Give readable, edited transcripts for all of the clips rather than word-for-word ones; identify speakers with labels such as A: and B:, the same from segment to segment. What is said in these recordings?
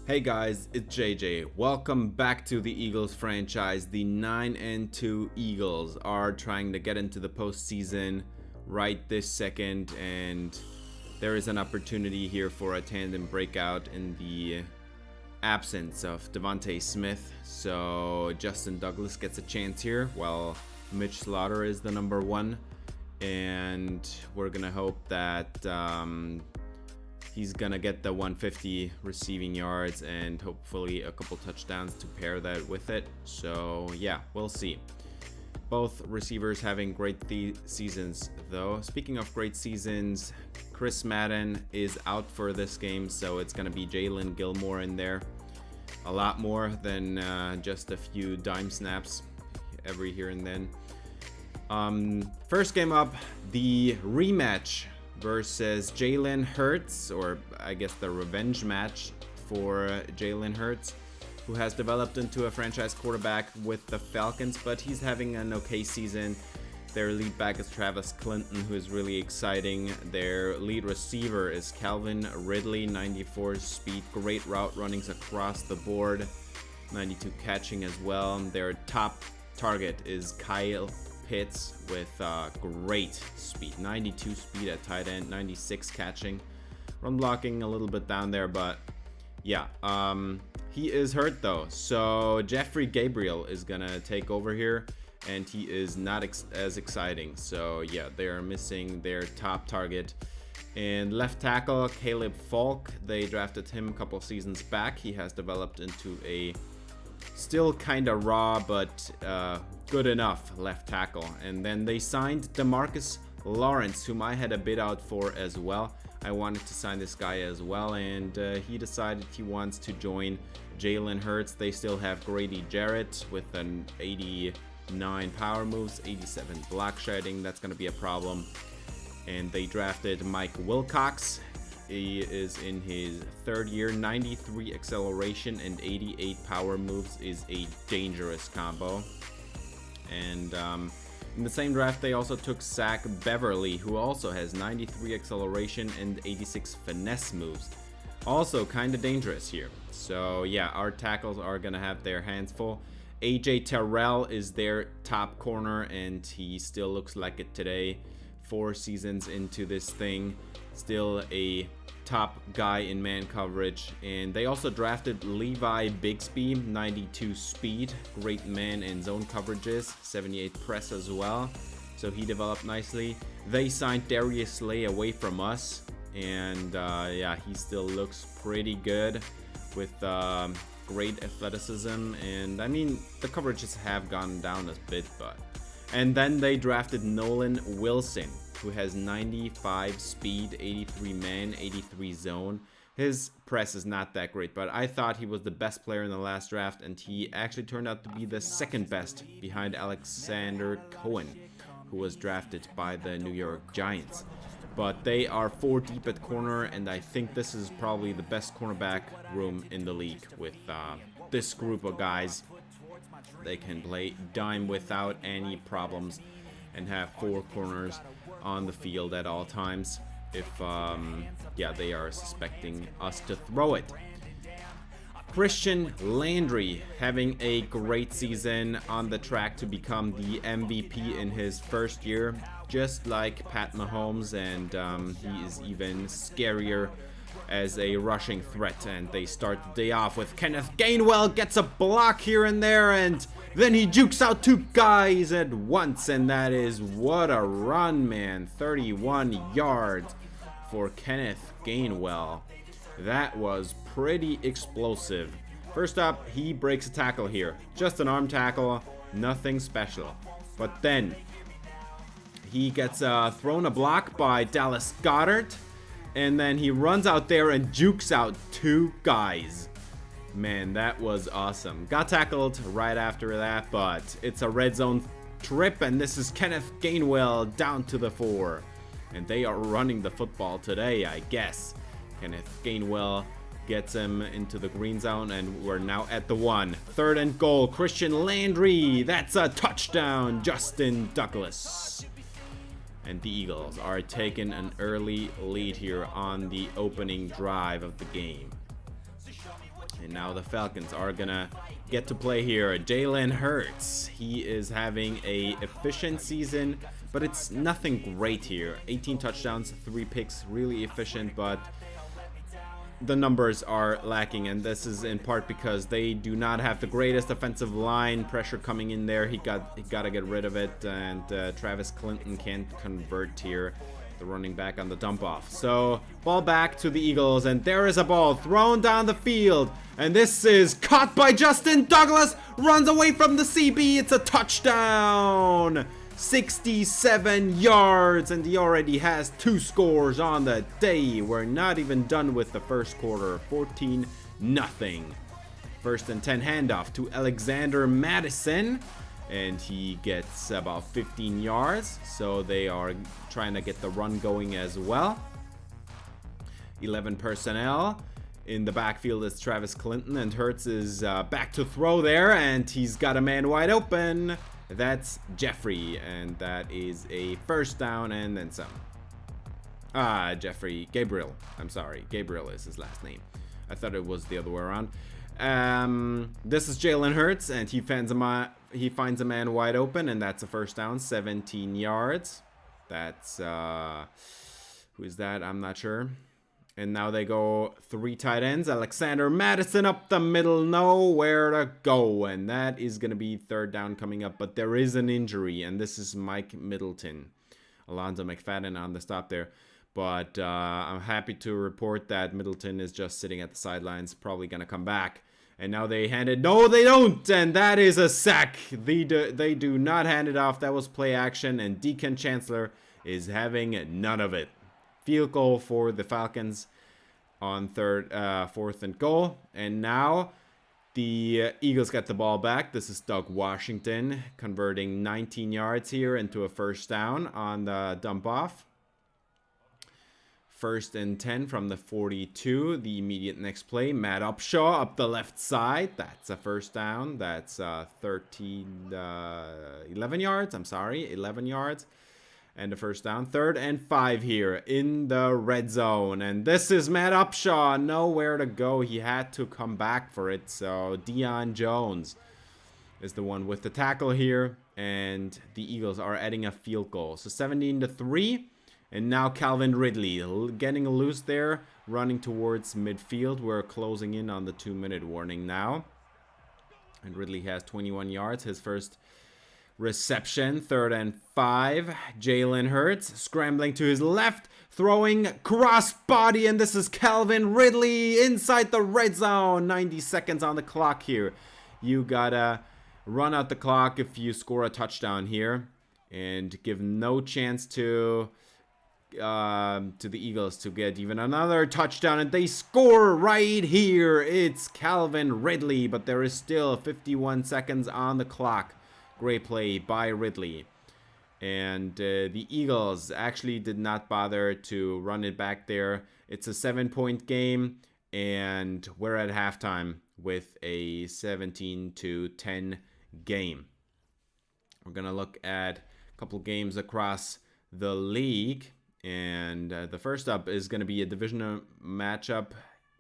A: Hey guys, it's JJ. Welcome back to the Eagles franchise. The 9-2 Eagles are trying to get into the postseason right this second, and there is an opportunity here for a tandem breakout in the absence of Devontae Smith. So Justin Douglas gets a chance here while Mitch Slaughter is the number one, and we're gonna hope that he's gonna get the 150 receiving yards and hopefully a couple touchdowns to pair that with it. So yeah, we'll see. Both receivers having great seasons though. Speaking of great seasons, Chris Madden is out for this game, so it's gonna be Jalen Gilmore in there. A lot more than just a few dime snaps every here and then. First game up, the rematch versus Jalen Hurts, or I guess the revenge match for Jalen Hurts, who has developed into a franchise quarterback with the Falcons, but he's having an okay season. Their lead back is Travis Clinton, who is really exciting. Their lead receiver is Calvin Ridley, 94 speed, great route runnings across the board, 92 catching as well. Their top target is Kyle Pitts with great speed, 92 speed at tight end, 96 catching. Run blocking a little bit down there, but yeah, he is hurt though. So Jeffrey Gabriel is gonna take over here, and he is not as exciting. So yeah, they are missing their top target. And left tackle Caleb Falk, they drafted him a couple of seasons back. He has developed into a still kind of raw, but good enough left tackle. And then they signed DeMarcus Lawrence, whom I had a bid out for as well. I wanted to sign this guy as well, and he decided he wants to join Jalen Hurts. They still have Grady Jarrett with an 89 power moves, 87 block shedding. That's going to be a problem. And they drafted Mike Wilcox. He is in his third year. 93 acceleration and 88 power moves is a dangerous combo. And in the same draft, they also took Zach Beverly, who also has 93 acceleration and 86 finesse moves. Also kind of dangerous here. So yeah, our tackles are going to have their hands full. AJ Terrell is their top corner, and he still looks like it today. 4 seasons into this thing. Still a top guy in man coverage. And they also drafted Levi Bigsby, 92 speed, great man in zone coverages, 78 press as well, so he developed nicely. They signed Darius Slay away from us, and yeah, he still looks pretty good with great athleticism. And I mean, the coverages have gone down a bit, but and then they drafted Nolan Wilson, who has 95 speed, 83 man, 83 zone. His press is not that great, but I thought he was the best player in the last draft, and he actually turned out to be the second best behind Alexander Cohen, who was drafted by the New York Giants. But they are 4 deep at corner, and I think this is probably the best cornerback room in the league with this group of guys. They can play dime without any problems and have 4 corners on the field at all times if yeah, they are suspecting us to throw it. Christian Landry having a great season, on the track to become the MVP in his first year, just like Pat Mahomes, and he is even scarier as a rushing threat. And they start the day off with Kenneth Gainwell gets a block here and there, and then he jukes out 2 guys at once, and that is what a run, man. 31 yards for Kenneth Gainwell. That was pretty explosive. First up, he breaks a tackle here. Just an arm tackle, nothing special. But then he gets thrown a block by Dallas Goedert, and then he runs out there and jukes out 2 guys. Man, that was awesome. Got tackled right after that, but it's a red zone trip, and this is Kenneth Gainwell down to the 4. And they are running the football today, I guess. Kenneth Gainwell gets him into the green zone, and we're now at the 1. 3rd and goal, Christian Landry. That's a touchdown, Justin Douglas. And the Eagles are taking an early lead here on the opening drive of the game. And now the Falcons are gonna get to play here. Jalen Hurts, he is having a efficient season, but it's nothing great here. 18 touchdowns, 3 picks, really efficient, but the numbers are lacking, and this is in part because they do not have the greatest offensive line. Pressure coming in there, he got to get rid of it, and Travis Clinton can't convert here, the running back on the dump off. So ball back to the Eagles, and there is a ball thrown down the field, and this is caught by Justin Douglas, runs away from the CB. It's a touchdown, 67 yards, and he already has 2 scores on the day. We're not even done with the first quarter. 14-0. 1st and 10 handoff to Alexander Madison, and he gets about 15 yards. So they are trying to get the run going as well. 11 personnel. In the backfield is Travis Clinton, and Hurts is back to throw there, and he's got a man wide open. That's Jeffrey, and that is a 1st down and then some. Gabriel. I'm sorry. Gabriel is his last name. I thought it was the other way around. This is Jalen Hurts, and he finds a man wide open, and that's a 1st down, 17 yards. That's who is that? I'm not sure. And now they go 3 tight ends. Alexander Madison up the middle, nowhere to go. And that is going to be 3rd down coming up. But there is an injury, and this is Mike Middleton. Alonzo McFadden on the stop there. But I'm happy to report that Middleton is just sitting at the sidelines, probably going to come back. And now they hand it. No, they don't. And that is a sack. They do not hand it off. That was play action. And Deacon Chancellor is having none of it. Field goal for the Falcons on 4th and goal. And now the Eagles get the ball back. This is Doug Washington converting 19 yards here into a 1st down on the dump off. 1st and 10 from the 42. The immediate next play, Matt Upshaw up the left side. That's a 1st down. That's 11 yards. I'm sorry, 11 yards. And the 1st down. 3rd and 5 here in the red zone. And this is Matt Upshaw. Nowhere to go. He had to come back for it. So Deion Jones is the one with the tackle here. And the Eagles are adding a field goal. So 17-3. And now Calvin Ridley getting loose there. Running towards midfield. We're closing in on the 2-minute warning now. And Ridley has 21 yards. His first reception. 3rd and 5. Jalen Hurts scrambling to his left, throwing crossbody, and this is Calvin Ridley inside the red zone. 90 seconds on the clock here. You gotta run out the clock if you score a touchdown here, and give no chance to the Eagles to get even another touchdown, and they score right here. It's Calvin Ridley, but there is still 51 seconds on the clock. Great play by Ridley. And the Eagles actually did not bother to run it back there. It's a 7-point game, and we're at halftime with a 17-10 game. We're going to look at a couple games across the league. And the first up is going to be a divisional matchup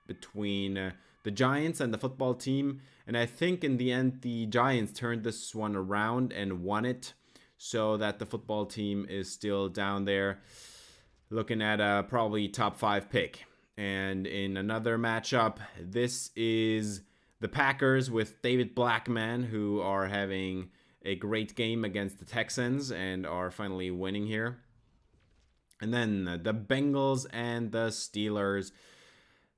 A: between the Giants and the football team. And I think in the end, the Giants turned this one around and won it, so that the football team is still down there looking at a probably top 5 pick. And in another matchup, this is the Packers with David Blackman, who are having a great game against the Texans and are finally winning here. And then the Bengals and the Steelers.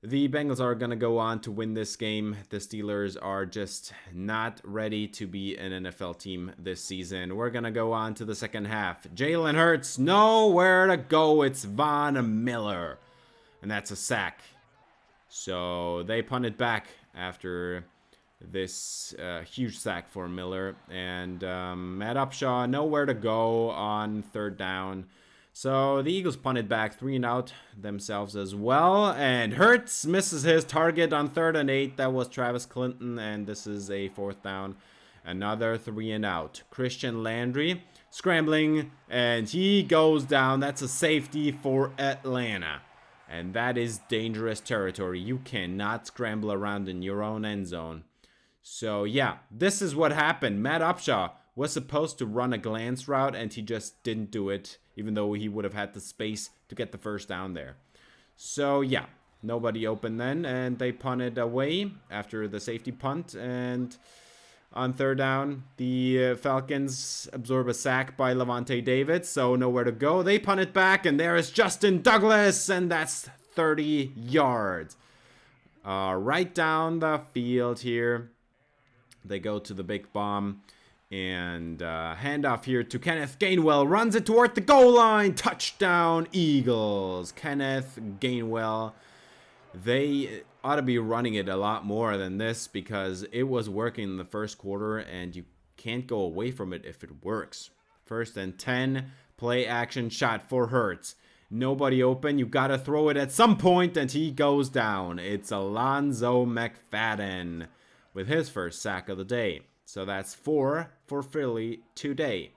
A: The Bengals are going to go on to win this game. The Steelers are just not ready to be an NFL team this season. We're going to go on to the second half. Jalen Hurts, nowhere to go. It's Von Miller. And that's a sack. So they punt it back after this huge sack for Miller. And Matt Upshaw, nowhere to go on 3rd down. So the Eagles punted back 3 and out themselves as well. And Hurts misses his target on 3rd and 8. That was Travis Clinton. And this is a 4th down. Another 3 and out. Christian Landry scrambling. And he goes down. That's a safety for Atlanta. And that is dangerous territory. You cannot scramble around in your own end zone. So yeah, this is what happened. Matt Upshaw was supposed to run a glance route and he just didn't do it, even though he would have had the space to get the first down there. So yeah, nobody open then, and they punted away after the safety punt. And on third down, the Falcons absorb a sack by Lavonte David, so nowhere to go. They punt it back, and there is Justin Douglas, and that's 30 yards. Right down the field here. They go to the big bomb, and handoff here to Kenneth Gainwell. Runs it toward the goal line. Touchdown, Eagles. Kenneth Gainwell. They ought to be running it a lot more than this because it was working in the first quarter, and you can't go away from it if it works. 1st and 10, play action shot for Hurts. Nobody open. You got to throw it at some point, and he goes down. It's Alonzo McFadden with his first sack of the day. So that's 4 for Philly today.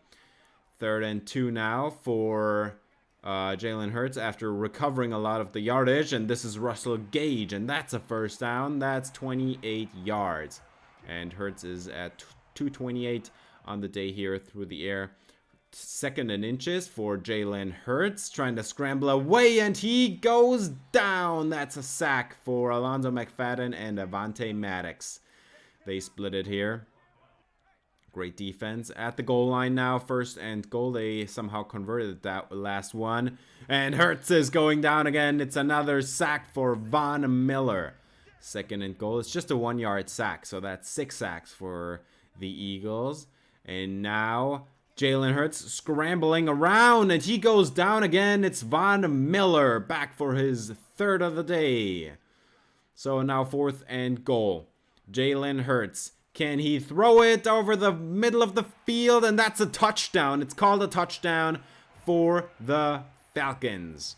A: 3rd and 2 now for Jalen Hurts after recovering a lot of the yardage. And this is Russell Gage, and that's a first down. That's 28 yards. And Hurts is at 228 on the day here through the air. 2nd and inches for Jalen Hurts, trying to scramble away, and he goes down. That's a sack for Alonzo McFadden and Avonte Maddox. They split it here. Great defense at the goal line now. 1st and goal. They somehow converted that last one. And Hurts is going down again. It's another sack for Von Miller. 2nd and goal. It's just a 1-yard sack. So that's 6 sacks for the Eagles. And now Jalen Hurts scrambling around, and he goes down again. It's Von Miller back for his 3rd of the day. So now 4th and goal. Jalen Hurts. Can he throw it over the middle of the field? And that's a touchdown. It's called a touchdown for the Falcons.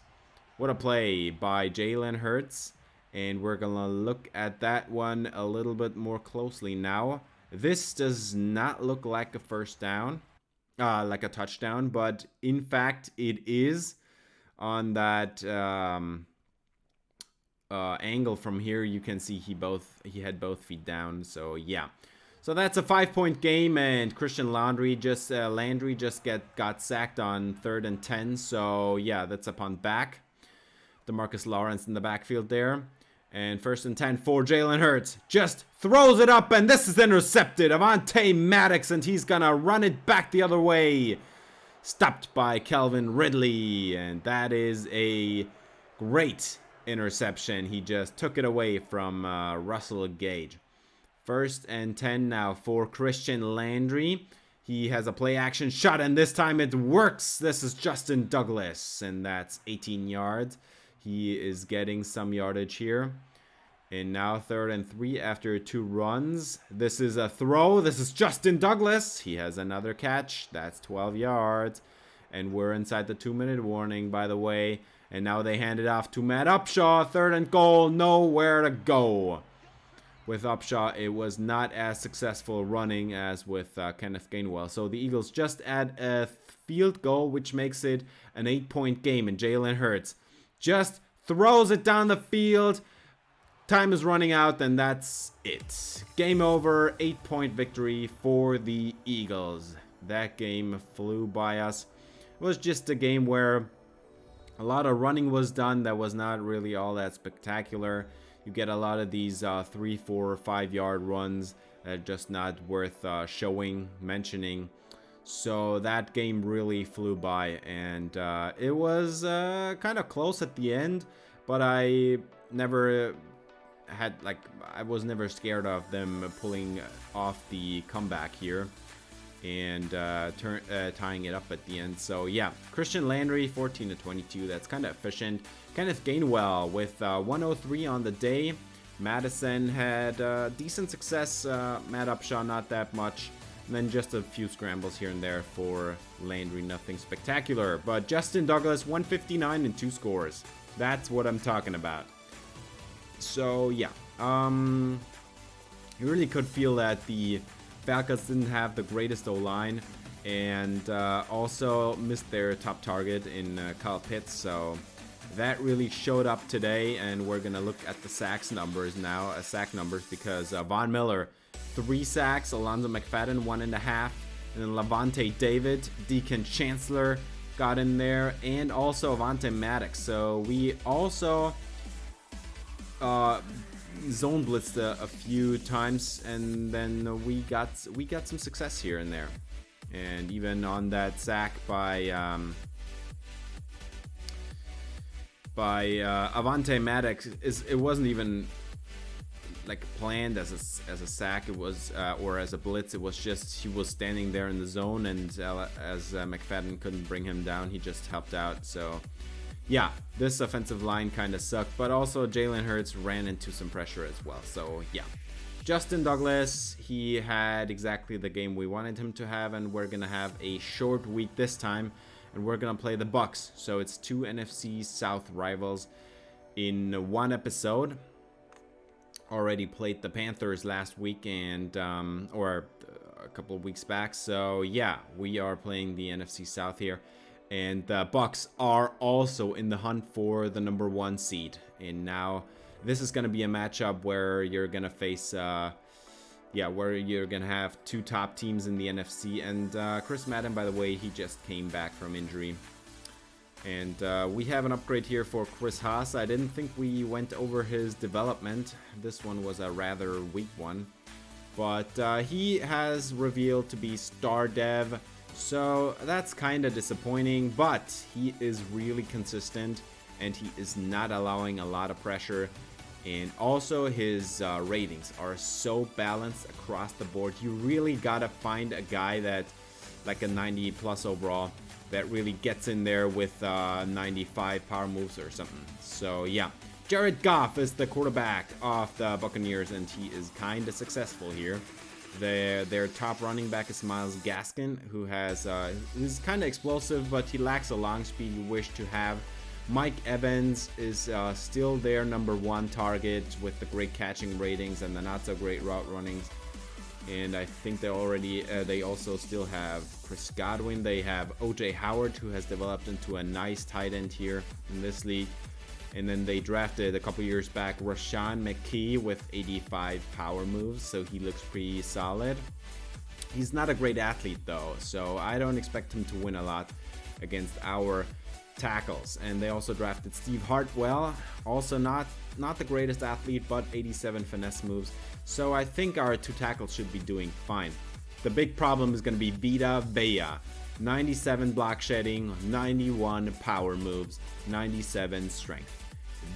A: What a play by Jalen Hurts. And we're going to look at that one a little bit more closely now. This does not look like a first down, like a touchdown, but in fact it is. On that angle from here, you can see he had both feet down. So yeah, so that's a 5-point game, and Christian Landry just got sacked on 3rd and 10. So yeah, that's a punt back. DeMarcus Lawrence in the backfield there, and 1st and 10 for Jalen Hurts. Just throws it up, and this is intercepted. Avonte Maddox, and he's gonna run it back the other way. Stopped by Calvin Ridley, and that is a great interception. He just took it away from Russell Gage. 1st and 10 now for Christian Landry. He has a play action shot, and this time it works. This is Justin Douglas, and that's 18 yards. He is getting some yardage here. And now 3rd and 3 after 2 runs. This is a throw. This is Justin Douglas. He has another catch. That's 12 yards. And we're inside the 2-minute warning, by the way. And now they hand it off to Matt Upshaw. 3rd and goal. Nowhere to go. With Upshaw, it was not as successful running as with Kenneth Gainwell. So the Eagles just add a field goal, which makes it an 8-point game. And Jalen Hurts just throws it down the field. Time is running out, and that's it. Game over. 8-point victory for the Eagles. That game flew by us. It was just a game where a lot of running was done that was not really all that spectacular. You get a lot of these 3, 4, 5-yard runs that are just not worth mentioning. So that game really flew by, and it was kind of close at the end, but I was never scared of them pulling off the comeback here and tying it up at the end. So yeah, Christian Landry 14-22. That's kind of efficient. Kenneth Gainwell with 103 on the day. Madison had decent success. Matt Upshaw not that much. And then just a few scrambles here and there for Landry. Nothing spectacular. But Justin Douglas 159 and 2 scores. That's what I'm talking about. So yeah, you really could feel that the Falcons didn't have the greatest O-line, and also missed their top target in Kyle Pitts. So that really showed up today, and we're gonna look at the sack numbers now, because Von Miller 3 sacks, Alonzo McFadden 1.5, and then Levante David, Deacon Chancellor got in there, and also Avante Maddox. So we also zone blitzed a few times, and then we got some success here and there. And even on that sack by Avante Maddox, it wasn't even like planned as a sack. It was or as a blitz. It was just he was standing there in the zone, and as McFadden couldn't bring him down, he just helped out. So yeah, this offensive line kind of sucked, but also Jalen Hurts ran into some pressure as well. So yeah, Justin Douglas, he had exactly the game we wanted him to have, and we're gonna have a short week this time, and we're gonna play the Bucs. So it's 2 NFC South rivals in one episode. Already played the Panthers last week, and or a couple of weeks back. So yeah, we are playing the NFC South here, and the Bucs are also in the hunt for the number 1 seed. And now this is going to be a matchup where you're going to face where you're going to have 2 top teams in the NFC. And Chris Madden, by the way, he just came back from injury. And we have an upgrade here for Chris Haas. I didn't think we went over his development. This one was a rather weak one. But he has revealed to be star dev. So that's kind of disappointing. But he is really consistent. And he is not allowing a lot of pressure. And also his ratings are so balanced across the board. You really got to find a guy that, like a 90 plus overall, that really gets in there with 95 power moves or something. So yeah, Jared Goff is the quarterback of the Buccaneers, and he is kind of successful here. Their top running back is Myles Gaskin, who is kind of explosive, but he lacks a long speed you wish to have. Mike Evans is still their number 1 target with the great catching ratings and the not so great route runnings. And I think they also still have Chris Godwin. They have OJ Howard, who has developed into a nice tight end here in this league. And then they drafted a couple years back Rashawn McKee with 85 power moves, so he looks pretty solid. He's not a great athlete though, so I don't expect him to win a lot against our tackles. And they also drafted Steve Hartwell, also not the greatest athlete, but 87 finesse moves. So I think our 2 tackles should be doing fine. The big problem is going to be Vita Vea. 97 block shedding, 91 power moves, 97 strength.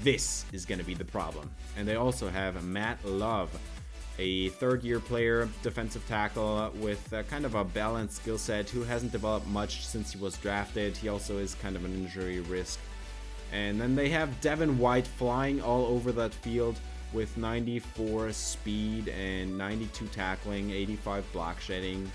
A: This is going to be the problem. And they also have Matt Love, a 3rd-year player, defensive tackle with kind of a balanced skill set, who hasn't developed much since he was drafted. He also is kind of an injury risk. And then they have Devin White flying all over that field with 94 speed and 92 tackling, 85 block shedding.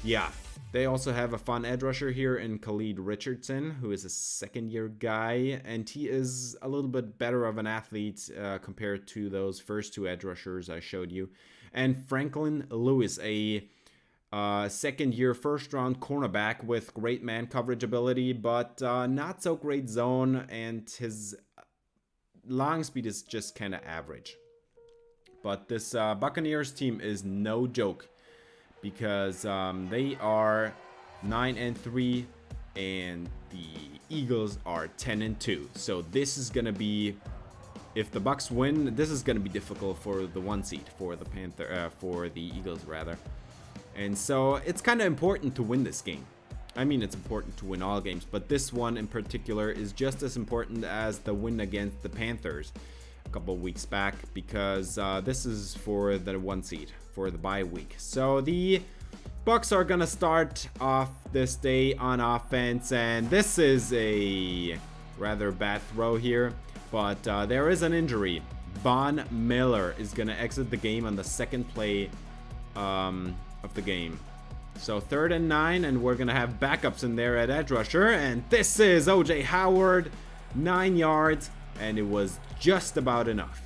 A: Yeah, they also have a fun edge rusher here in Khalid Richardson, who is a 2nd-year guy, and he is a little bit better of an athlete compared to those first 2 edge rushers I showed you. And Franklin Lewis, a 2nd-year first-round cornerback with great man coverage ability, but not so great zone, and his long speed is just kind of average. But this Buccaneers team is no joke, because they are 9-3 and the Eagles are 10-2. So this is gonna be, if the Bucs win, this is gonna be difficult for the 1 seed, for the Eagles rather. And so it's kind of important to win this game. I mean, it's important to win all games, but this one in particular is just as important as the win against the Panthers a couple of weeks back, because this is for the 1 seed, for the bye week. So the Bucs are gonna start off this day on offense, and this is a rather bad throw here, but there is an injury. Von Miller is gonna exit the game on the 2nd play of the game. So 3rd and 9, and we're gonna have backups in there at edge rusher, and this is OJ Howard, 9 yards, and it was just about enough.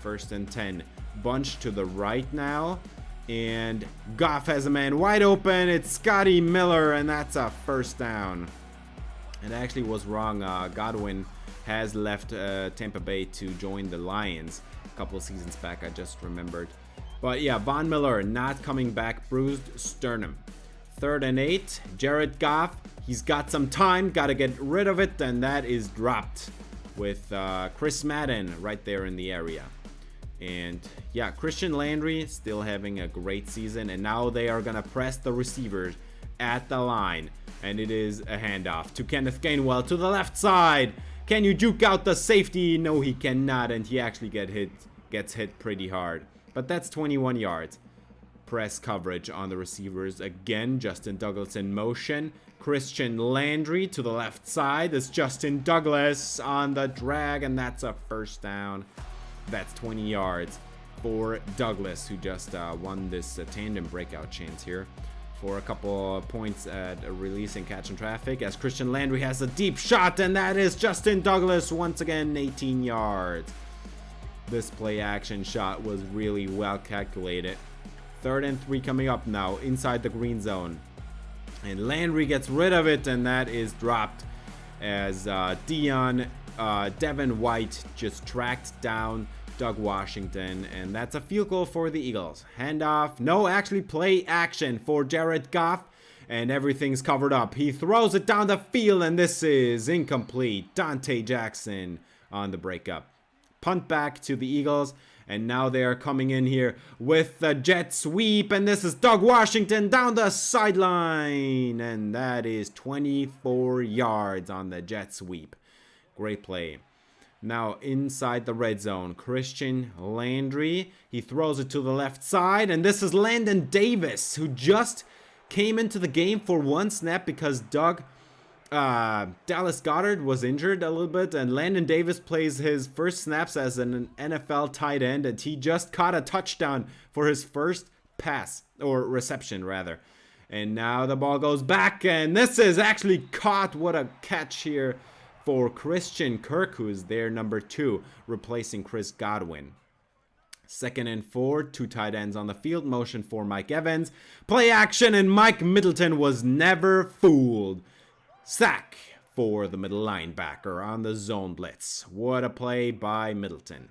A: 1st and 10, bunch to the right now, and Goff has a man wide open. It's Scotty Miller, and that's a 1st down. And I actually was wrong. Godwin has left Tampa Bay to join the Lions a couple of seasons back, I just remembered. But yeah, Von Miller not coming back, bruised sternum. 3rd and 8, Jared Goff, he's got some time, gotta get rid of it, and that is dropped with Chris Madden right there in the area. And yeah, Christian Landry still having a great season, and now they are gonna press the receivers at the line, and it is a handoff to Kenneth Gainwell to the left side. Can you juke out the safety? No, he cannot, and he actually gets hit pretty hard. But that's 21 yards. Press coverage on the receivers again. Justin Douglas in motion. Christian Landry to the left side. It's Justin Douglas on the drag, and that's a first down. That's 20 yards for Douglas, who just won this tandem breakout chance here for a couple of points at a release and catch in traffic, as Christian Landry has a deep shot, and that is Justin Douglas once again, 18 yards. This play action shot was really well calculated. 3rd and 3 coming up now inside the green zone, and Landry gets rid of it, and that is dropped as Devin White just tracked down Doug Washington, and that's a field goal for the Eagles. Handoff, no, actually play action for Jared Goff, and everything's covered up. He throws it down the field, and this is incomplete. Dante Jackson on the breakup. Punt back to the Eagles, and now they are coming in here with the jet sweep, and this is Doug Washington down the sideline, and that is 24 yards on the jet sweep. Great play. Now inside the red zone, Christian Landry, he throws it to the left side, and this is Landon Davis, who just came into the game for one snap because Dallas Goedert was injured a little bit, and Landon Davis plays his first snaps as an NFL tight end, and he just caught a touchdown for his first pass, or reception rather. And now the ball goes back, and this is actually caught. What a catch here for Christian Kirk, who is their number 2, replacing Chris Godwin. 2nd and 4, 2 tight ends on the field, motion for Mike Evans. Play action, and Mike Middleton was never fooled. Sack for the middle linebacker on the zone blitz. What a play by Middleton.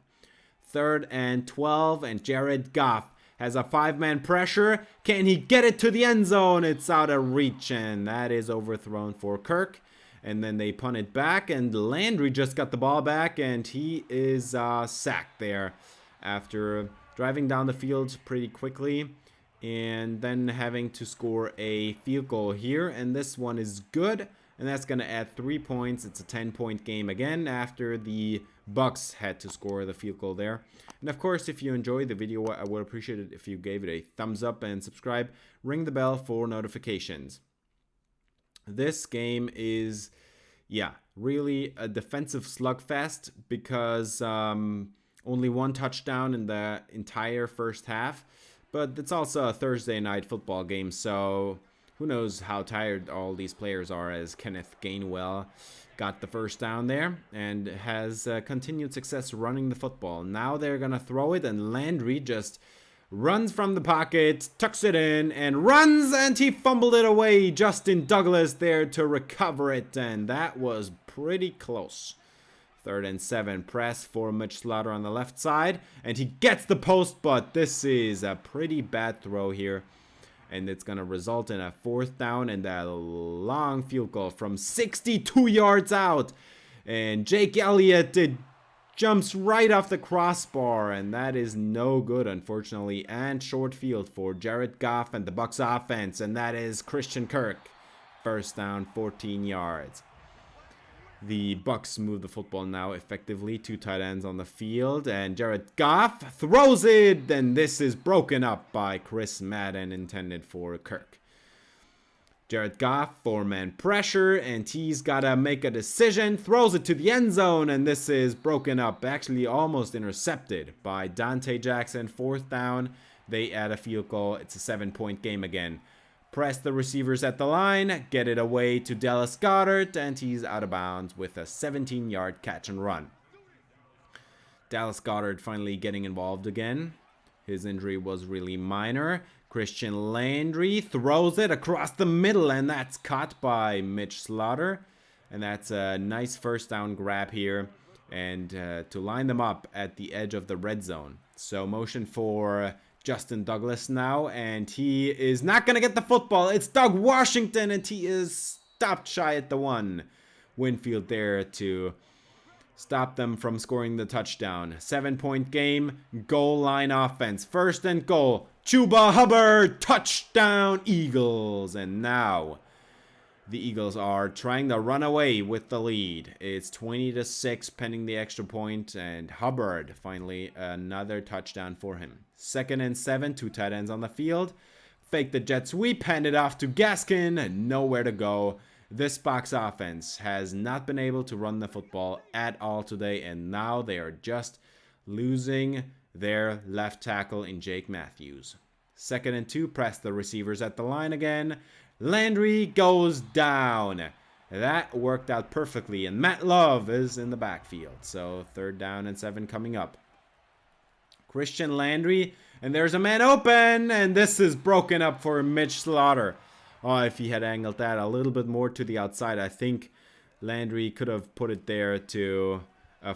A: 3rd and 12, and Jared Goff has a 5-man pressure. Can he get it to the end zone? It's out of reach, and that is overthrown for Kirk. And then they punt it back, and Landry just got the ball back, and he is sacked there after driving down the field pretty quickly and then having to score a field goal here. And this one is good, and that's going to add 3 points. It's a 10-point game again after the Bucs had to score the field goal there. And of course, if you enjoyed the video, I would appreciate it if you gave it a thumbs up and subscribe. Ring the bell for notifications. This game is, yeah, really a defensive slugfest because only 1 touchdown in the entire first half. But it's also a Thursday night football game, so who knows how tired all these players are, as Kenneth Gainwell got the first down there and has continued success running the football. Now they're going to throw it, and Landry just runs from the pocket, tucks it in, and runs, and he fumbled it away. Justin Douglas there to recover it, and that was pretty close. 3rd and 7, press for Mitch Slaughter on the left side, and he gets the post, but this is a pretty bad throw here, and it's going to result in a 4th down and a long field goal from 62 yards out, and Jake Elliott jumps right off the crossbar, and that is no good, unfortunately, and short field for Jared Goff and the Bucs offense, and that is Christian Kirk. 1st down, 14 yards. The Bucs move the football now effectively. 2 tight ends on the field, and Jared Goff throws it, and this is broken up by Chris Madden, intended for Kirk. Jared Goff, 4-man pressure, and he's got to make a decision. Throws it to the end zone, and this is broken up. Actually, almost intercepted by Dante Jackson. 4th down. They add a field goal. It's a 7-point game again. Press the receivers at the line. Get it away to Dallas Goedert, and he's out of bounds with a 17-yard catch and run. Dallas Goedert finally getting involved again. His injury was really minor. Christian Landry throws it across the middle, and that's caught by Mitch Slaughter. And that's a nice first down grab here. And to line them up at the edge of the red zone. So motion for Justin Douglas now. And he is not going to get the football. It's Doug Washington. And he is stopped shy at the 1. Winfield there to stop them from scoring the touchdown. 7-point game. Goal line offense. First and goal. Chuba Hubbard. Touchdown Eagles. And now the Eagles are trying to run away with the lead. It's 20-6 pending the extra point, and Hubbard finally another touchdown for him. 2nd and 7, 2 tight ends on the field. Fake the jet sweep, hand it off to Gaskin, nowhere to go. This Bucs offense has not been able to run the football at all today, and now they are just losing their left tackle in Jake Matthews. 2nd and 2, press the receivers at the line again. Landry goes down. That worked out perfectly, and Matt Love is in the backfield. So 3rd down and 7 coming up. Christian Landry, and there's a man open, and this is broken up for Mitch Slaughter. Oh, if he had angled that a little bit more to the outside, I think Landry could have put it there to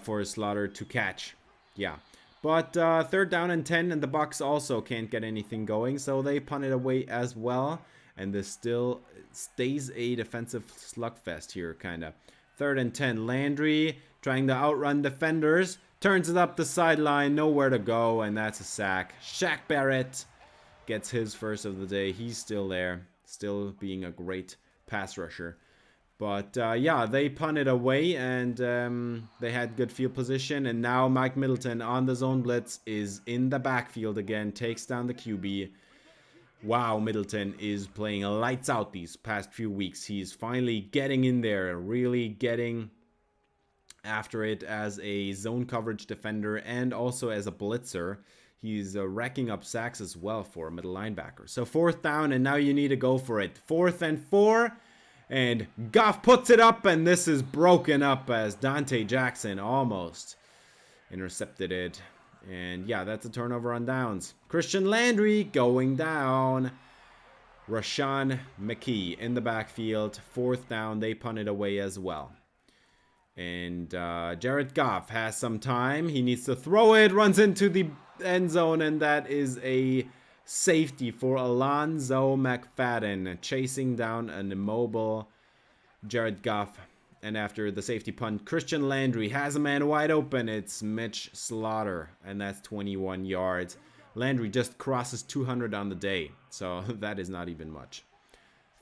A: for Slaughter to catch. Yeah. But 3rd down and 10, and the Bucs also can't get anything going, so they punt it away as well. And this still stays a defensive slugfest here, kind of. 3rd and 10, Landry trying to outrun defenders. Turns it up the sideline, nowhere to go, and that's a sack. Shaq Barrett gets his first of the day. He's still there, still being a great pass rusher. But, yeah, they punted away, and they had good field position. And now Mike Middleton on the zone blitz is in the backfield again, takes down the QB. Wow, Middleton is playing lights out these past few weeks. He's finally getting in there, really getting after it as a zone coverage defender and also as a blitzer. He's racking up sacks as well for a middle linebacker. So 4th down, and now you need to go for it. 4th and 4, and Goff puts it up, and this is broken up as Dante Jackson almost intercepted it. And yeah, that's a turnover on downs. Christian Landry going down. Rashawn McKee in the backfield. 4th down, they punt it away as well. And Jared Goff has some time. He needs to throw it, runs into the end zone, and that is a safety for Alonzo McFadden, chasing down an immobile Jared Goff. And after the safety punt, Christian Landry has a man wide open. It's Mitch Slaughter, and that's 21 yards. Landry just crosses 200 on the day, so that is not even much.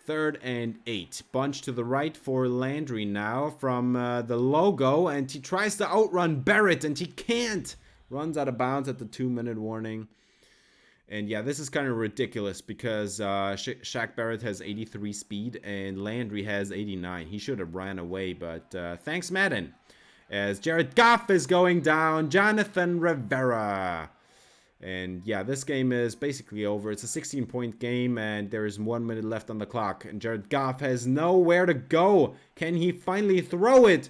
A: 3rd and 8. Bunch to the right for Landry now from the logo, and he tries to outrun Barrett, and he can't. Runs out of bounds at the 2-minute warning. And yeah, this is kind of ridiculous because Shaq Barrett has 83 speed and Landry has 89. He should have ran away, but thanks Madden. As Jared Goff is going down, Jonathan Rivera. And yeah, this game is basically over. It's a 16-point game and there is 1 minute left on the clock. And Jared Goff has nowhere to go. Can he finally throw it?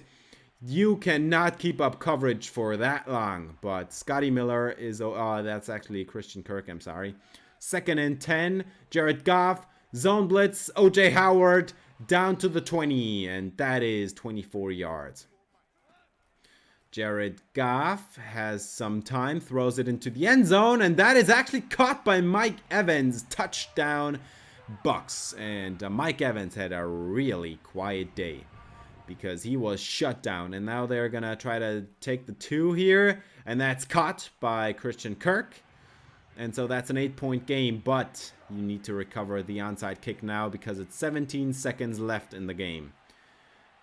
A: You cannot keep up coverage for that long. But Scotty Miller is... Oh, that's actually Christian Kirk. I'm sorry. 2nd and 10. Jared Goff. Zone blitz. O.J. Howard. Down to the 20. And that is 24 yards. Jared Goff has some time. Throws it into the end zone. And that is actually caught by Mike Evans. Touchdown Bucs. And Mike Evans had a really quiet day, because he was shut down. And now they're going to try to take the 2 here. And that's caught by Christian Kirk. And so that's an 8-point game. But you need to recover the onside kick now because it's 17 seconds left in the game.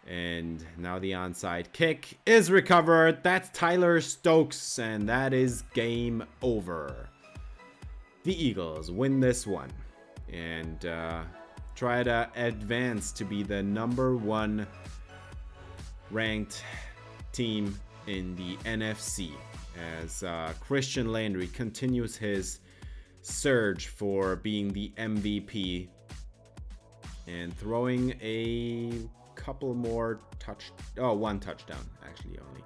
A: And now the onside kick is recovered. That's Tyler Stokes. And that is game over. The Eagles win this one. And try to advance to be the #1 ranked team in the NFC as Christian Landry continues his surge for being the MVP and throwing a couple more one touchdown actually only.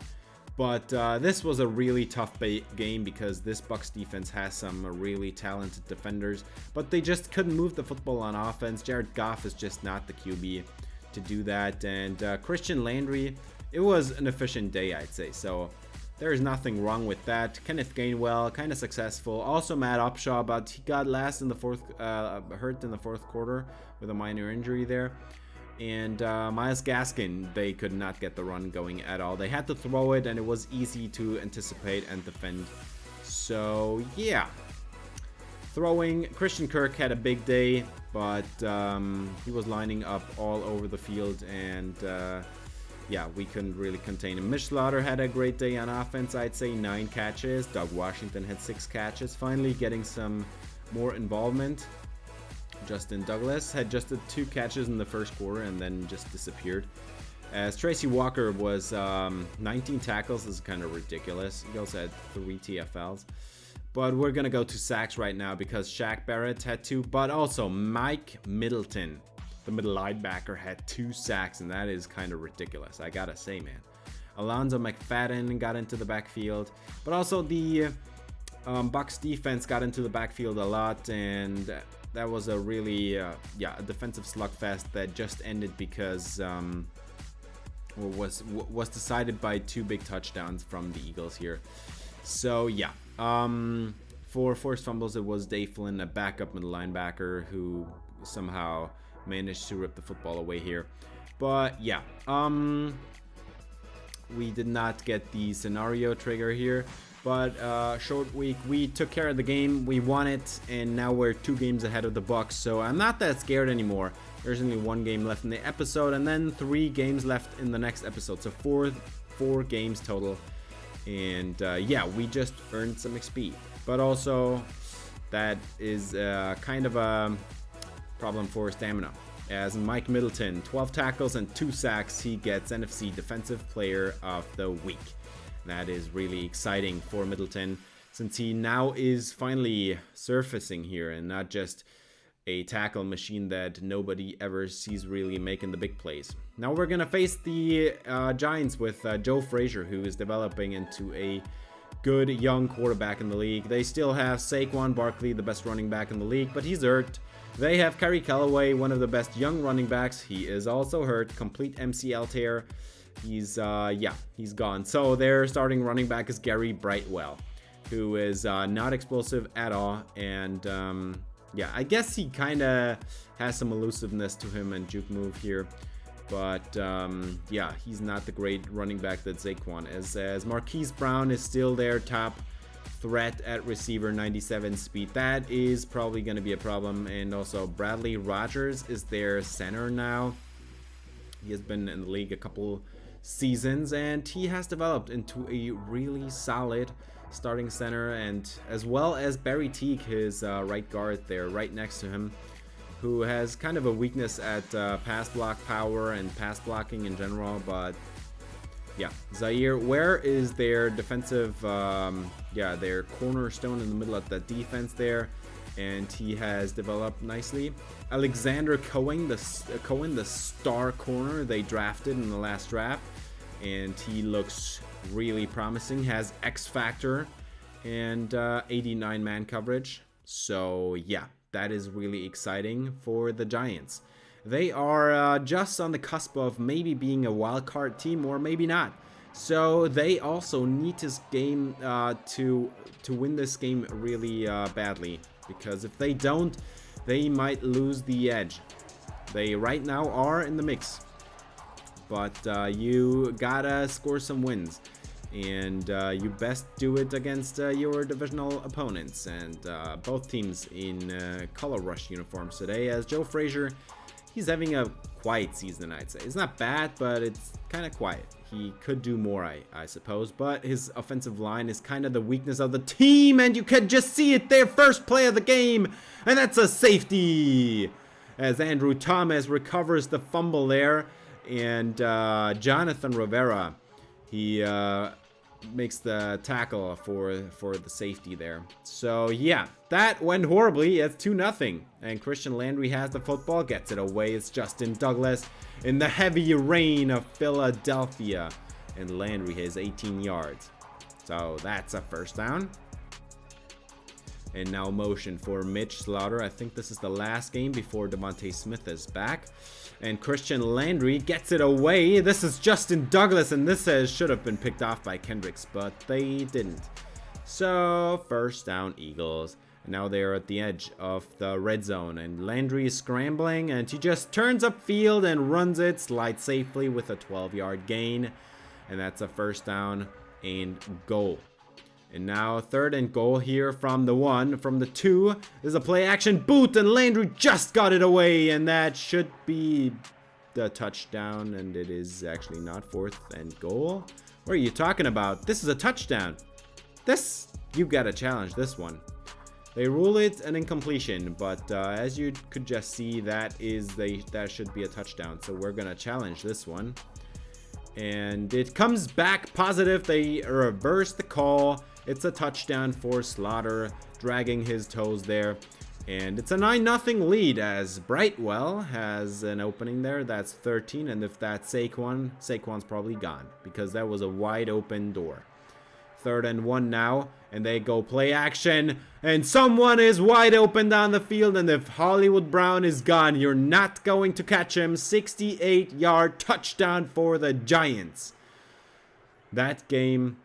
A: But this was a really tough game because this Bucs defense has some really talented defenders, but they just couldn't move the football on offense. Jared Goff is just not the QB to do that. And Christian Landry, it was an efficient day, I'd say. So there's nothing wrong with that. Kenneth Gainwell, kind of successful. Also Matt Upshaw, but he got hurt in the fourth quarter with a minor injury there. And Myles Gaskin, they could not get the run going at all. They had to throw it, and it was easy to anticipate and defend. So yeah, throwing, Christian Kirk had a big day, but he was lining up all over the field, and yeah, we couldn't really contain him. Mitch Slaughter had a great day on offense, I'd say 9 catches. Doug Washington had 6 catches, finally getting some more involvement. Justin Douglas had just 2 catches in the first quarter and then just disappeared. As Tracy Walker was 19 tackles, this is kind of ridiculous. He also had 3 TFLs. But we're going to go to sacks right now because Shaq Barrett had 2, but also Mike Middleton, the middle linebacker, had 2 sacks, and that is kind of ridiculous, I gotta say, man. Alonzo McFadden got into the backfield, but also the Bucs defense got into the backfield a lot, and that was a really, a defensive slugfest that just ended because was decided by 2 big touchdowns from the Eagles here. So yeah, for forced fumbles, it was Dave Flynn, a backup middle linebacker, who somehow managed to rip the football away here. But yeah, we did not get the scenario trigger here. But short week, we took care of the game, we won it, and now we're 2 games ahead of the Bucs, so I'm not that scared anymore. There's only 1 game left in the episode, and then 3 games left in the next episode, so 4 games total. And yeah, we just earned some XP, but also that is kind of a problem for stamina, as Mike Middleton, 12 tackles and 2 sacks, he gets NFC Defensive Player of the Week. That is really exciting for Middleton, since he now is finally surfacing here and not just a tackle machine that nobody ever sees really making the big plays. Now we're going to face the Giants with Joe Frazier, who is developing into a good young quarterback in the league. They still have Saquon Barkley, the best running back in the league, but he's hurt. They have Kerry Callaway, one of the best young running backs. He is also hurt, complete MCL tear. He's gone. So their starting running back is Gary Brightwell, who is not explosive at all. And yeah, I guess he kind of has some elusiveness to him and juke move here. But yeah, he's not the great running back that Saquon is. As Marquise Brown is still their top threat at receiver, 97 speed. That is probably going to be a problem. And also Bradley Rogers is their center now. He has been in the league a couple seasons, and he has developed into a really solid starting center, and as well as Barry Teague, his right guard there right next to him, who has kind of a weakness at pass block power and pass blocking in general. But yeah, Zaire Ware is their defensive, their cornerstone in the middle of the defense there, and he has developed nicely. Alexander Cohen, the star corner they drafted in the last draft, and he looks really promising, has X factor and 89 man coverage. So yeah, that is really exciting for the Giants. They are just on the cusp of maybe being a wild card team, or maybe not. So they also need this game to win this game really badly, because if they don't, they might lose the edge. They right now are in the mix, but you gotta score some wins, and you best do it against your divisional opponents. And both teams in color rush uniforms today, as Joe Frazier, he's having a quiet season, I'd say. It's not bad, but it's kind of quiet. He could do more, I suppose, but his offensive line is kind of the weakness of the team, and you could just see it there, first play of the game, and that's a safety, as Andrew Thomas recovers the fumble there, and Jonathan Rivera, he makes the tackle for the safety there. So yeah, that went horribly. It's 2-0, and Christian Landry has the football, gets it away. It's Justin Douglas in the heavy rain of Philadelphia, and Landry has 18 yards. So that's a first down. And now motion for Mitch Slaughter. I think this is the last game before Devontae Smith is back. And Christian Landry gets it away. This is Justin Douglas, and this should have been picked off by Kendricks, but they didn't. So, first down, Eagles. And now they're at the edge of the red zone, and Landry is scrambling, and he just turns upfield and runs it, slides safely with a 12-yard gain. And that's a first down and goal. And now 3rd and goal here from the 1. From the 2 is a play action boot, and Landry just got it away, and that should be the touchdown, and it is actually not 4th and goal. What are you talking about? This is a touchdown. This, you gotta challenge this one. They rule it an incompletion, but as you could just see, that should be a touchdown. So we're gonna challenge this one. And it comes back positive. They reverse the call. It's a touchdown for Slaughter, dragging his toes there. And it's a 9-0 lead as Brightwell has an opening there. That's 13, and if that's Saquon's probably gone because that was a wide open door. 3rd and 1 now, and they go play action, and someone is wide open down the field, and if Hollywood Brown is gone, you're not going to catch him. 68-yard touchdown for the Giants. That game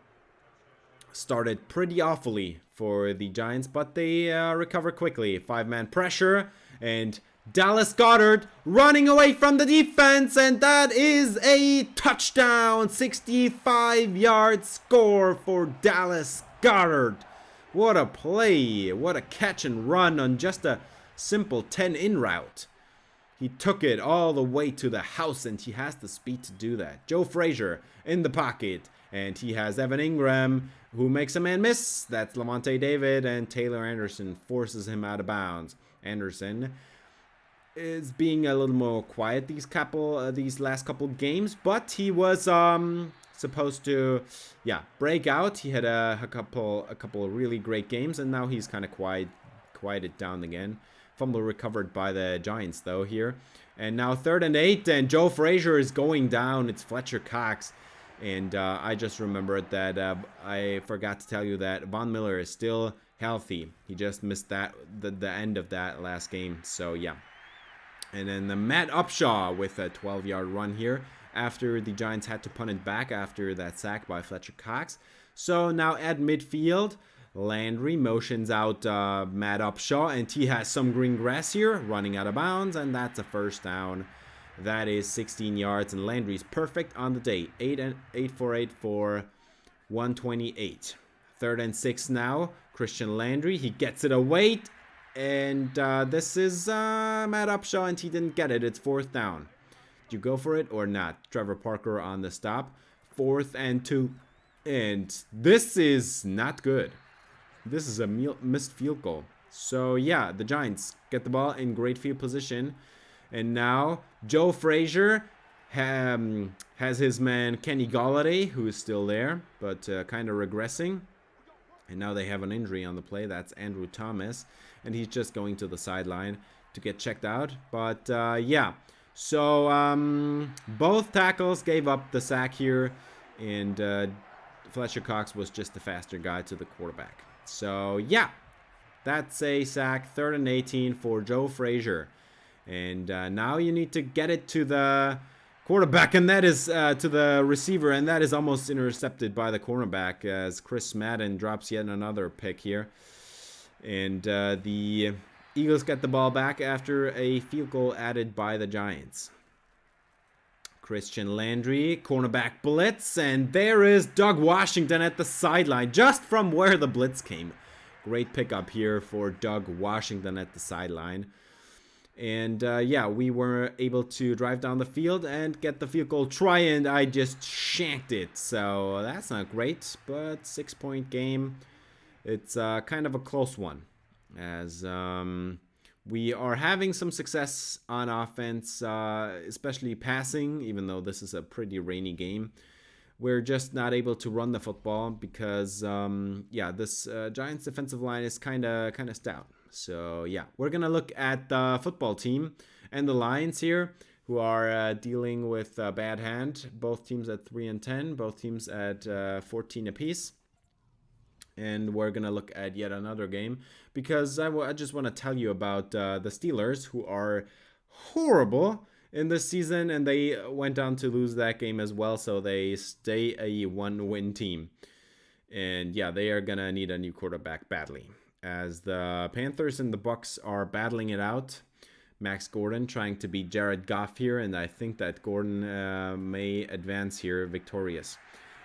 A: started pretty awfully for the Giants, but they recover quickly. 5-man pressure, and Dallas Goedert running away from the defense, and that is a touchdown. 65-yard score for Dallas Goedert. What a play. What a catch and run on just a simple 10-in route. He took it all the way to the house, and he has the speed to do that. Joe Frazier in the pocket, and he has Evan Ingram, who makes a man miss. That's Lavonte David, and Taylor Anderson forces him out of bounds. Anderson is being a little more quiet these last couple games, but he was supposed to break out. He had a couple of really great games, and now he's kind of quieted down again. Fumble recovered by the Giants though here, and now 3rd and 8, and Joe Frazier is going down. It's Fletcher Cox, and I just remembered that I forgot to tell you that Von Miller is still healthy. He just missed the end of that last game, so yeah. And then the Matt Upshaw with a 12-yard run here after the Giants had to punt it back after that sack by Fletcher Cox. So now at midfield, Landry motions out Matt Upshaw, and he has some green grass here, running out of bounds, and that's a first down. That is 16 yards, and Landry's perfect on the day. 8 for 8 for 128. 3rd and 6 now. Christian Landry, he gets it away. And this is Matt Upshaw, and he didn't get it. It's 4th down. Do you go for it or not? Trevor Parker on the stop. 4th and 2. And this is not good. This is a missed field goal. So, yeah, the Giants get the ball in great field position. And now Joe Frazier has his man Kenny Golladay, who is still there, but kind of regressing. And now they have an injury on the play. That's Andrew Thomas. And he's just going to the sideline to get checked out. But, yeah. So, both tackles gave up the sack here. And Fletcher Cox was just the faster guy to the quarterback. So, yeah. That's a sack. 3rd and 18 for Joe Frazier. And now you need to get it to the quarterback, and that is to the receiver, and that is almost intercepted by the cornerback as Chris Madden drops yet another pick here. And the Eagles get the ball back after a field goal added by the Giants. Christian Landry, cornerback blitz, and there is Doug Washington at the sideline, just from where the blitz came. Great pickup here for Doug Washington at the sideline. And, yeah, we were able to drive down the field and get the field goal try, and I just shanked it. So that's not great, but 6-point game. It's kind of a close one, as we are having some success on offense, especially passing, even though this is a pretty rainy game. We're just not able to run the football because, yeah, this Giants defensive line is kind of stout. So, yeah, we're going to look at the football team and the Lions here, who are dealing with a bad hand. Both teams at 3-10, both teams at 14 apiece. And we're gonna look at yet another game because I just want to tell you about the Steelers, who are horrible in this season, and they went on to lose that game as well, so they stay a 1-win team. And yeah, they are gonna need a new quarterback badly, as the Panthers and the Bucs are battling it out. Max Gordon trying to beat Jared Goff here, and I think that Gordon may advance here victorious.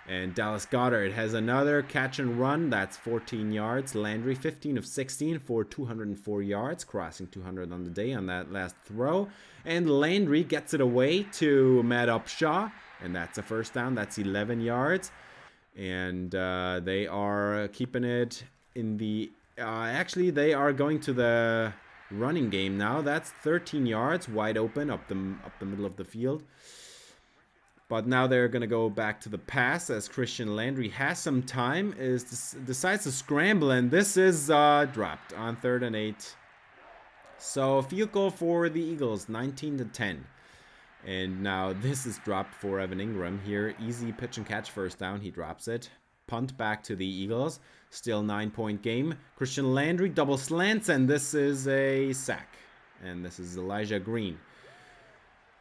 A: And Dallas Goedert has another catch and run. That's 14 yards. Landry 15 of 16 for 204 yards, crossing 200 on the day on that last throw. And Landry gets it away to Matt Upshaw, and that's a first down. That's 11 yards. And they are keeping it in the... actually, they are going to the running game now. That's 13 yards, wide open up the middle of the field. But now they're going to go back to the pass as Christian Landry has some time, decides to scramble, and this is dropped on 3rd and 8. So field goal for the Eagles, 19-10. And now this is dropped for Evan Ingram here. Easy pitch and catch first down. He drops it. Punt back to the Eagles. Still 9-point game. Christian Landry double slants, and this is a sack. And this is Elijah Green.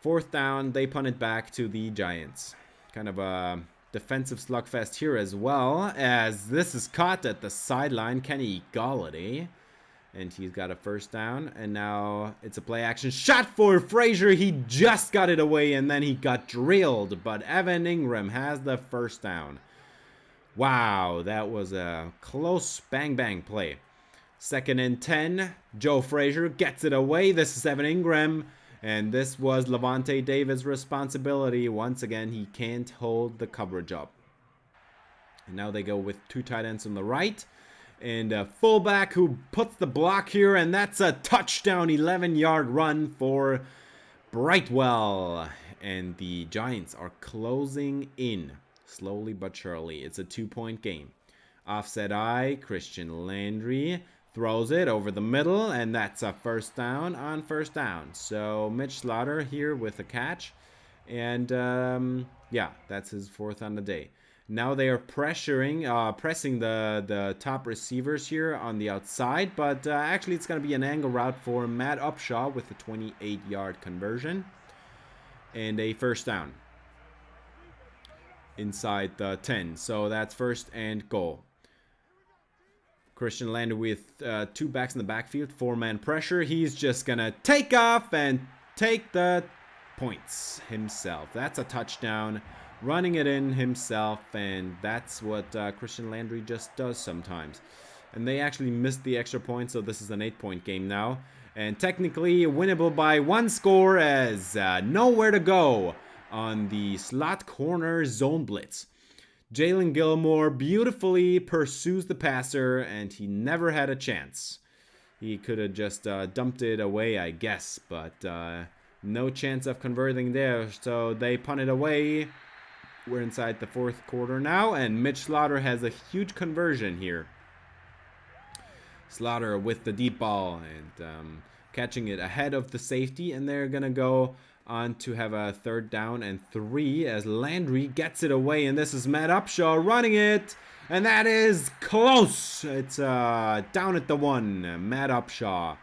A: 4th down, they punt it back to the Giants. Kind of a defensive slugfest here as well, as this is caught at the sideline. Kenny Golladay. And he's got a first down. And now it's a play action shot for Frazier. He just got it away, and then he got drilled. But Evan Ingram has the first down. Wow, that was a close bang-bang play. 2nd and 10. Joe Frazier gets it away. This is Evan Ingram. And this was Levante David's responsibility. Once again, he can't hold the coverage up. And now they go with 2 tight ends on the right. And a fullback who puts the block here. And that's a touchdown, 11-yard run for Brightwell. And the Giants are closing in, slowly but surely. It's a 2-point game. Offset eye, Christian Landry throws it over the middle, and that's a first down on first down. So Mitch Slaughter here with a catch. And yeah, that's his 4th on the day. Now they are pressing the top receivers here on the outside. But actually it's going to be an angle route for Matt Upshaw with a 28-yard conversion. And a first down inside the 10. So that's 1st and goal. Christian Landry with 2 backs in the backfield, 4-man pressure. He's just going to take off and take the points himself. That's a touchdown, running it in himself, and that's what Christian Landry just does sometimes. And they actually missed the extra point, so this is an 8-point game now. And technically winnable by 1 score, as nowhere to go on the slot corner zone blitz. Jalen Gilmore beautifully pursues the passer, and he never had a chance. He could have just dumped it away, I guess, but no chance of converting there, so they punt it away. We're inside the 4th quarter now, and Mitch Slaughter has a huge conversion here. Slaughter with the deep ball and catching it ahead of the safety, and they're going to go on to have a 3rd down and 3 as Landry gets it away, and this is Matt Upshaw running it, and that is close. It's down at the 1. Matt Upshaw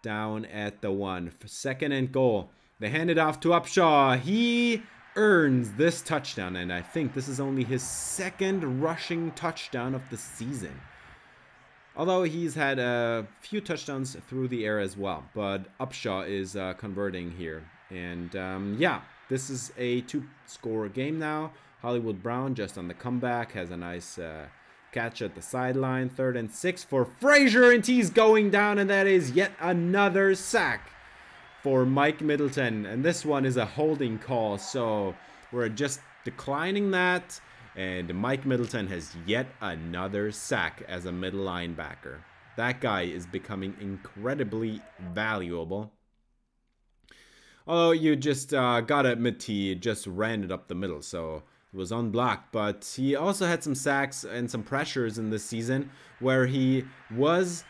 A: down at the 1. 2nd and goal. They hand it off to Upshaw. He earns this touchdown, and I think this is only his 2nd rushing touchdown of the season. Although he's had a few touchdowns through the air as well, but Upshaw is converting here. And yeah, this is a 2-score game now. Hollywood Brown just on the comeback has a nice catch at the sideline. 3rd and 6 for Frazier, and he's going down, and that is yet another sack for Mike Middleton. And this one is a holding call, so we're just declining that. And Mike Middleton has yet another sack as a middle linebacker. That guy is becoming incredibly valuable. Although you just gotta admit he just ran it up the middle, so it was unblocked. But he also had some sacks and some pressures in this season where he was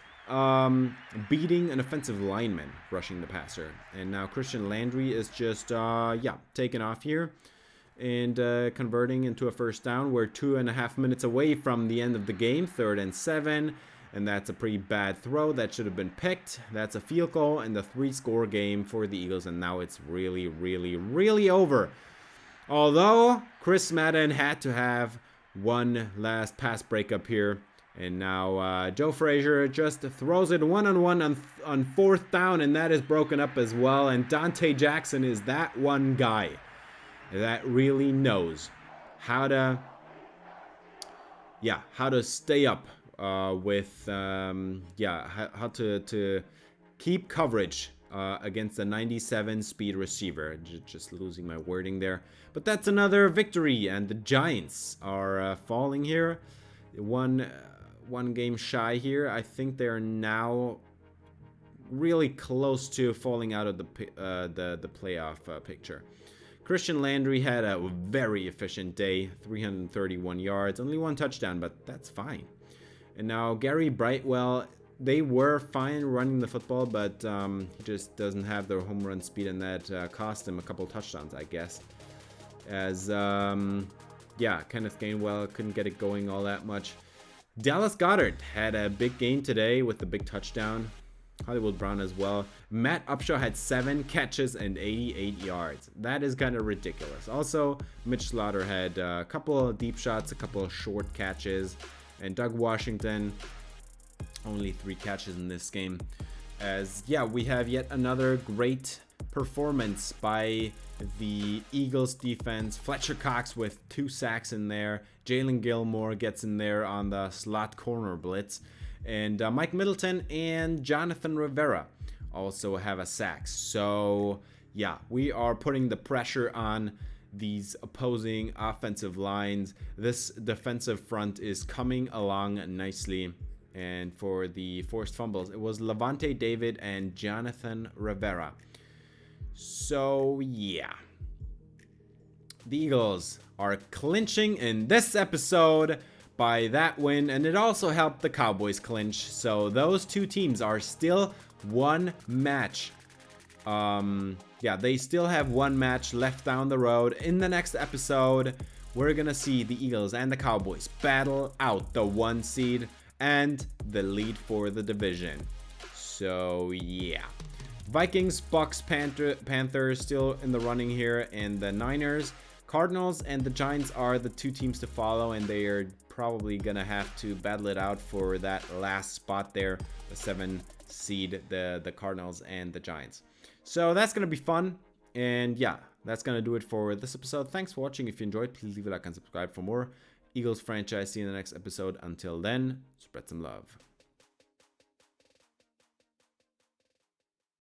A: beating an offensive lineman rushing the passer. And now Christian Landry is just, yeah, taking off here. and converting into a first down. We're 2.5 minutes away from the end of the game, 3rd and 7. And that's a pretty bad throw. That should have been picked. That's a field goal and the 3-score game for the Eagles. And now it's really, really, really over. Although Chris Madden had to have one last pass breakup here. And now Joe Frazier just throws it one-on-one on 4th down. And that is broken up as well. And Dante Jackson is that one guy that really knows how to stay up with how to keep coverage against a 97 speed receiver. Just losing my wording there, but that's another victory, and the Giants are falling here. One game shy here. I think they're now really close to falling out of the playoff picture. Christian Landry had a very efficient day, 331 yards, only 1 touchdown, but that's fine. And now Gary Brightwell, they were fine running the football, but he just doesn't have the home run speed, and that cost him a couple touchdowns, I guess. As, Kenneth Gainwell couldn't get it going all that much. Dallas Goedert had a big game today with the big touchdown. Hollywood Brown as well. Matt Upshaw had 7 catches and 88 yards. That is kind of ridiculous. Also, Mitch Slaughter had a couple of deep shots, a couple of short catches. And Doug Washington, only 3 catches in this game. As, we have yet another great performance by the Eagles defense. Fletcher Cox with 2 sacks in there. Jalen Gilmore gets in there on the slot corner blitz. And Mike Middleton and Jonathan Rivera also have a sack. So, we are putting the pressure on these opposing offensive lines. This defensive front is coming along nicely. And for the forced fumbles, it was Levante David and Jonathan Rivera. So, the Eagles are clinching in this episode by that win, and it also helped the Cowboys clinch. So those two teams are still one match. They still have one match left down the road. In the next episode, we're gonna see the Eagles and the Cowboys battle out the 1 seed and the lead for the division. So Vikings, Bucks, Panthers still in the running here, and the Niners, Cardinals, and the Giants are the 2 teams to follow, and they are probably gonna have to battle it out for that last spot there, the 7 seed, the Cardinals and the Giants. So that's gonna be fun, and that's gonna do it for this episode. Thanks for watching. If you enjoyed, please leave a like and subscribe for more Eagles franchise. See you in the next episode. Until then, spread some love.